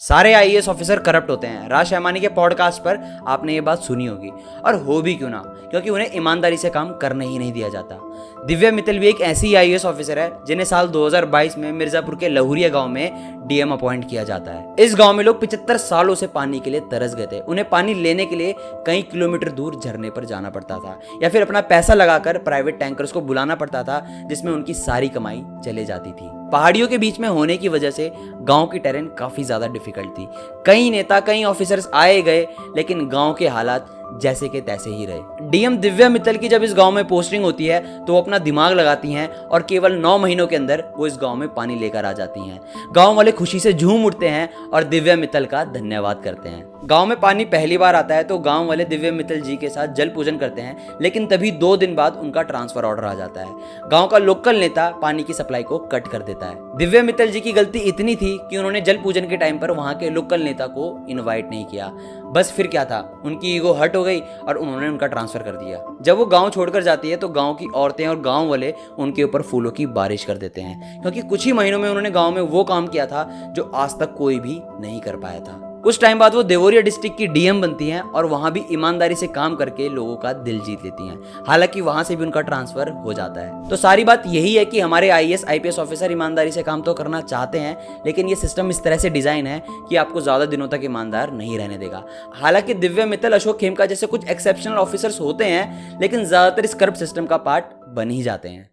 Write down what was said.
सारे IAS officer corrupt होते हैं। राज शर्मानी के पॉडकास्ट पर आपने ये बात सुनी होगी, और हो भी क्यों ना, क्योंकि उन्हें ईमानदारी से काम करने ही नहीं दिया जाता। दिव्या मित्तल भी एक ऐसी आईएएस ऑफिसर है जिन्हें साल 2022 में मिर्जापुर के लहुरिया गांव में डीएम अपॉइंट किया जाता है। इस गांव में लोग 75 सालों से पानी के लिए तरस गए थे। उन्हें पानी लेने के लिए कई किलोमीटर दूर झरने पर जाना पड़ता था, या फिर अपना पैसा लगाकर प्राइवेट टैंकर्स को बुलाना पड़ता था, जिसमें उनकी सारी कमाई चले जाती थी। पहाड़ियों के बीच में होने की वजह से गांव की टेरेन काफी ज्यादा डिफिकल्ट थी। कई नेता, कई ऑफिसर्स आए गए, लेकिन गांव के हालात जैसे के तैसे ही रहे। डीएम दिव्या मित्तल की जब इस गांव में पोस्टिंग होती है तो वो अपना दिमाग लगाती हैं और केवल 9 महीनों के अंदर वो इस गांव में पानी लेकर आ जाती हैं। गांव वाले खुशी से झूम उठते हैं और दिव्या मित्तल का धन्यवाद करते हैं। गांव में पानी पहली बार आता है तो गांव वाले दिव्या मित्तल जी के साथ जल पूजन करते हैं, लेकिन तभी 2 दिन बाद उनका ट्रांसफर ऑर्डर आ जाता है। गांव का लोकल नेता पानी की सप्लाई को कट कर देता है। दिव्या मित्तल जी की गलती इतनी थी कि उन्होंने जल पूजन के टाइम पर वहां के लोकल नेता को इनवाइट नहीं किया। बस फिर क्या था, उनकी ईगो हर्ट हो गई और उन्होंने उनका ट्रांसफर कर दिया। जब वो गांव छोड़कर जाती है तो गांव की औरतें और गांव वाले उनके ऊपर फूलों की बारिश कर देते हैं, क्योंकि कुछ ही महीनों में उन्होंने गांव में वो काम किया था जो आज तक कोई भी नहीं कर पाया था। कुछ टाइम बाद वो देवरिया डिस्ट्रिक्ट की डीएम बनती हैं और वहां भी ईमानदारी से काम करके लोगों का दिल जीत लेती हैं। हालांकि वहां से भी उनका ट्रांसफर हो जाता है। तो सारी बात यही है कि हमारे आईएएस आईपीएस ऑफिसर ईमानदारी से काम तो करना चाहते हैं, लेकिन ये सिस्टम इस तरह से डिजाइन है कि आपको ज्यादा दिनों तक ईमानदार नहीं रहने देगा। हालांकि दिव्या मित्तल, अशोक खेमका जैसे कुछ एक्सेप्शनल ऑफिसर्स होते हैं, लेकिन ज्यादातर इस करप्ट सिस्टम का पार्ट बन ही जाते हैं।